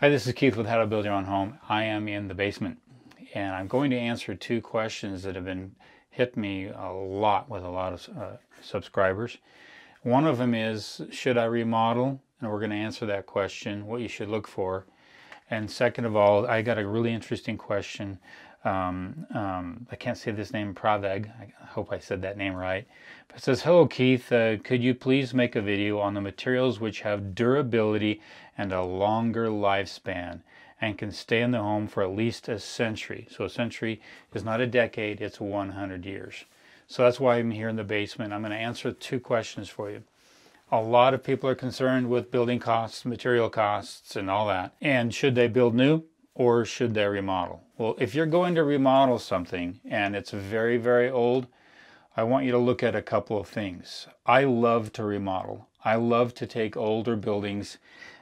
Hi, this is Keith with How to Build Your Own Home. I am in the basement, and I'm going to answer two questions that have been hit me a lot with a lot of subscribers. One of them is, should I remodel? And we're going to answer that question, what you should look for. And second of all, I got a really interesting question. I can't say this name, Praveg. I hope I said that name right. But it says, hello Keith, could you please make a video on the materials which have durability and a longer lifespan and can stay in the home for at least a century. So a century is not a decade, it's 100 years. So that's why I'm here in the basement. I'm going to answer two questions for you. A lot of people are concerned with building costs, material costs, and all that. And should they build new or should they remodel? Well, if you're going to remodel something and it's very, very old, I want you to look at a couple of things. I love to remodel. I love to take older buildings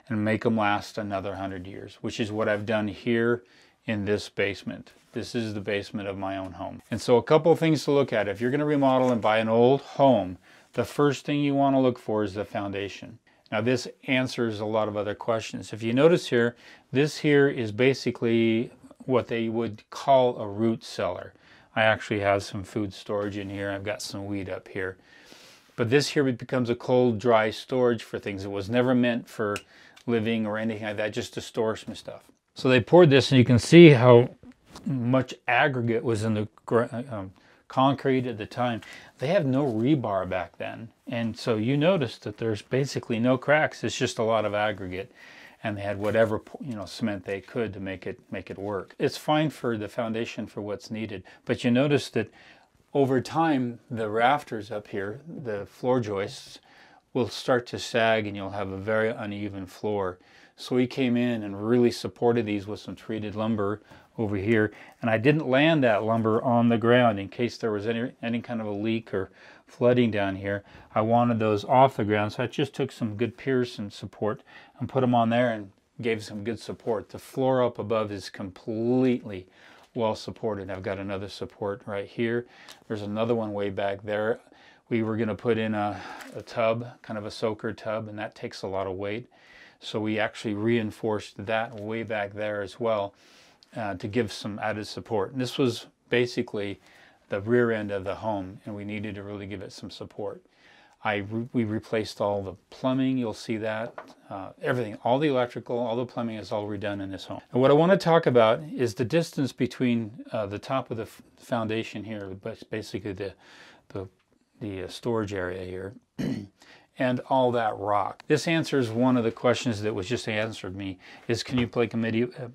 and make them last another 100 years, which is what I've done here in this basement. This is the basement of my own home. And so a couple of things to look at. If you're going to remodel and buy an old home, the first thing you want to look for is the foundation. Now this answers a lot of other questions. If you notice here, this here is basically what they would call a root cellar. I actually have some food storage in here. I've got some weed up here. But this here becomes a cold, dry storage for things. It was never meant for living or anything like that, just to store some stuff. So they poured this, and you can see how much aggregate was in the concrete at the time. They had no rebar back then, and so you notice that there's basically no cracks. It's just a lot of aggregate, and they had whatever cement they could to make it work. It's fine for the foundation for what's needed, but you notice that over time the rafters up here, the floor joists, will start to sag and you'll have a very uneven floor. So we came in and really supported these with some treated lumber over here, and I didn't land that lumber on the ground in case there was any kind of a leak or flooding down here. I wanted those off the ground, so I just took some good piers and support and put them on there and gave some good support. The floor up above is completely well supported. I've got another support right here. There's another one way back there. We were going to put in a tub, kind of a soaker tub, and that takes a lot of weight. So we actually reinforced that way back there as well to give some added support. And this was basically the rear end of the home, and we needed to really give it some support. We replaced all the plumbing, you'll see that. Everything, all the electrical, all the plumbing is all redone in this home. And what I want to talk about is the distance between the top of the foundation here, but basically the storage area here, and all that rock. This answers one of the questions that was just answered me, is can you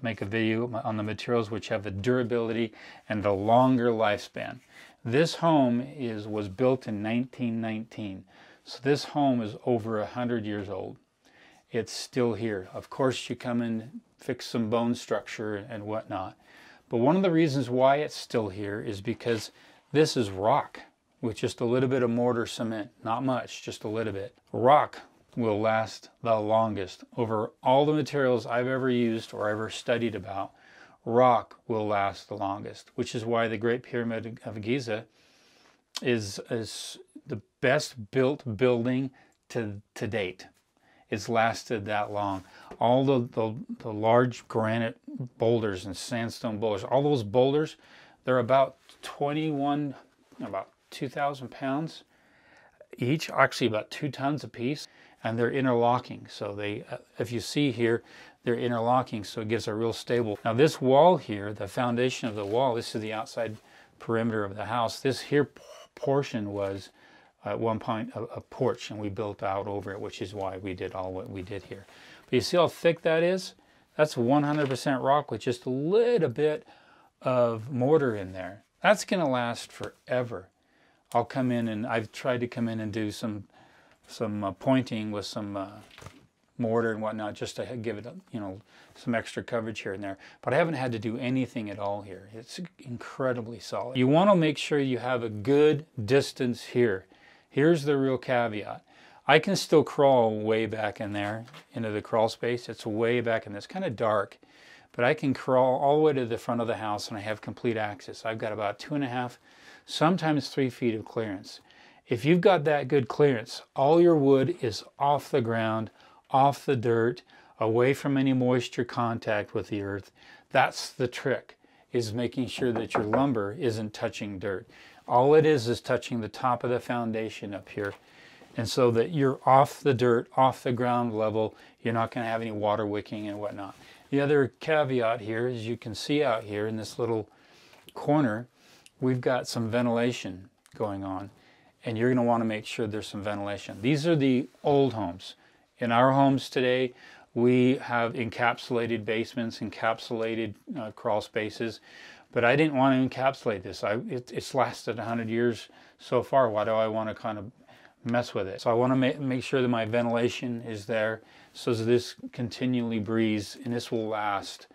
make a video on the materials which have the durability and the longer lifespan. This home was built in 1919, so this home is over 100 years old. It's still here. Of course you come and fix some bone structure and whatnot, but one of the reasons why it's still here is because this is rock with just a little bit of mortar cement, not much, just a little bit. Rock will last the longest. Over all the materials I've ever used or ever studied about, rock will last the longest, which is why the Great Pyramid of Giza is the best built building to date. It's lasted that long. All the large granite boulders and sandstone boulders, all those boulders, they're about 2,000 pounds each, actually about 2 tons a piece, and they're interlocking. So they, if you see here, they're interlocking, so it gives a real stable. Now this wall here, the foundation of the wall, this is the outside perimeter of the house. This here portion was at one point a porch, and we built out over it, which is why we did all what we did here. But you see how thick that is? That's 100% rock with just a little bit of mortar in there. That's gonna last forever. I'll come in, and I've tried to come in and do some pointing with some mortar and whatnot, just to give it, some extra coverage here and there. But I haven't had to do anything at all here. It's incredibly solid. You want to make sure you have a good distance here. Here's the real caveat. I can still crawl way back in there into the crawl space. It's way back in there. It's kind of dark, but I can crawl all the way to the front of the house, and I have complete access. I've got about 2.5, sometimes 3 feet of clearance. If you've got that good clearance, all your wood is off the ground, off the dirt, away from any moisture contact with the earth. That's the trick, is making sure that your lumber isn't touching dirt. All it is touching the top of the foundation up here. And so that you're off the dirt, off the ground level, you're not going to have any water wicking and whatnot. The other caveat here is you can see out here in this little corner, we've got some ventilation going on. And you're going to want to make sure there's some ventilation. These are the old homes. In our homes today, we have encapsulated basements, encapsulated crawl spaces. But I didn't want to encapsulate this. It's lasted 100 years so far. Why do I want to kind of mess with it? So I want to make sure that my ventilation is there so that this continually breathes, and this will last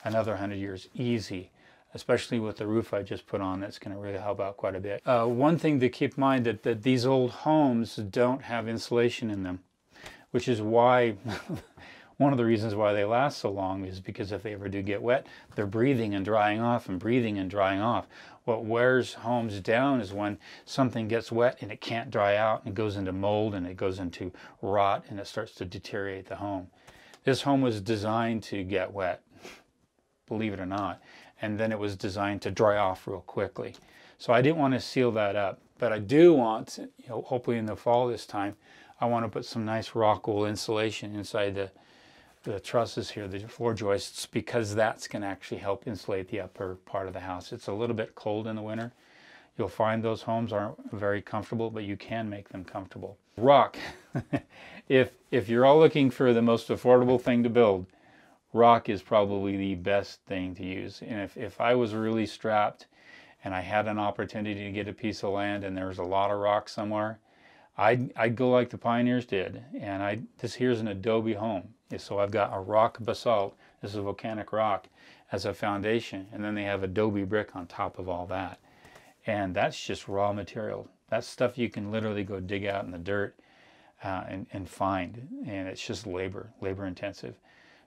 another 100 years easy, especially with the roof I just put on. That's going to really help out quite a bit. One thing to keep in mind that these old homes don't have insulation in them, which is why one of the reasons why they last so long is because if they ever do get wet, they're breathing and drying off and breathing and drying off. What wears homes down is when something gets wet and it can't dry out and it goes into mold and it goes into rot and it starts to deteriorate the home. This home was designed to get wet, believe it or not, and then it was designed to dry off real quickly. So I didn't want to seal that up, but I do want, hopefully in the fall this time, I want to put some nice rock wool insulation inside the trusses here, the floor joists, because that's going to actually help insulate the upper part of the house. It's a little bit cold in the winter. You'll find those homes aren't very comfortable, but you can make them comfortable. Rock. If you're all looking for the most affordable thing to build, rock is probably the best thing to use. And if I was really strapped and I had an opportunity to get a piece of land and there was a lot of rock somewhere, I'd go like the pioneers did. And this here's an adobe home. So I've got a rock basalt, this is volcanic rock, as a foundation, and then they have adobe brick on top of all that. And that's just raw material. That's stuff you can literally go dig out in the dirt and find, and it's just labor intensive.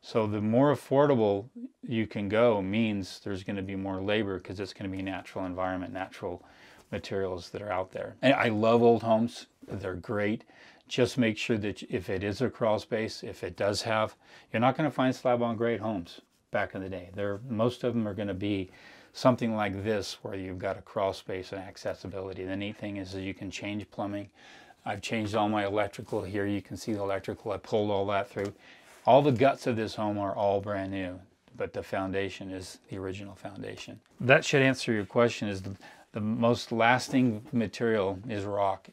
So the more affordable you can go means there's going to be more labor, because it's going to be natural environment, natural materials that are out there. And I love old homes. They're great. Just make sure that if it is a crawl space, if it does have, you're not going to find slab-on-grade homes back in the day. Most of them are going to be something like this, where you've got a crawl space and accessibility. The neat thing is that you can change plumbing. I've changed all my electrical here. You can see the electrical. I pulled all that through. All the guts of this home are all brand new, but the foundation is the original foundation. That should answer your question. Is the most lasting material is rock.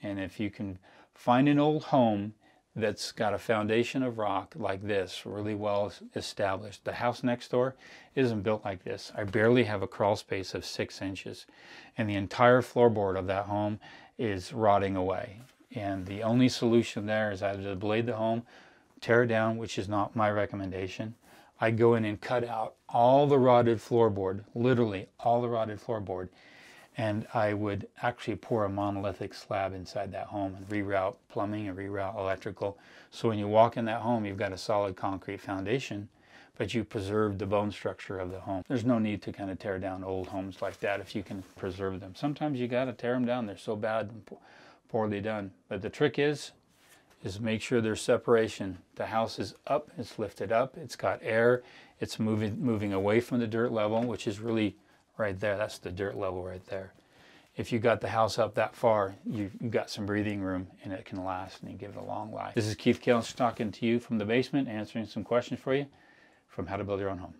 And if you can find an old home that's got a foundation of rock like this, really well established. The house next door isn't built like this. I barely have a crawl space of 6 inches, and the entire floorboard of that home is rotting away. And the only solution there is either to blade the home, tear it down, which is not my recommendation. I go in and cut out all the rotted floorboard, literally all the rotted floorboard, and I would actually pour a monolithic slab inside that home and reroute plumbing and reroute electrical. So when you walk in that home, you've got a solid concrete foundation, but you preserve the bone structure of the home. There's no need to kind of tear down old homes like that if you can preserve them. Sometimes you got to tear them down. They're so bad and poorly done. But the trick is make sure there's separation. The house is up, it's lifted up, it's got air, it's moving away from the dirt level, which is really right there. That's the dirt level right there. If you got the house up that far, you've got some breathing room, and it can last, and you give it a long life. This is Keith Kales talking to you from the basement, answering some questions for you from How to Build Your Own Home.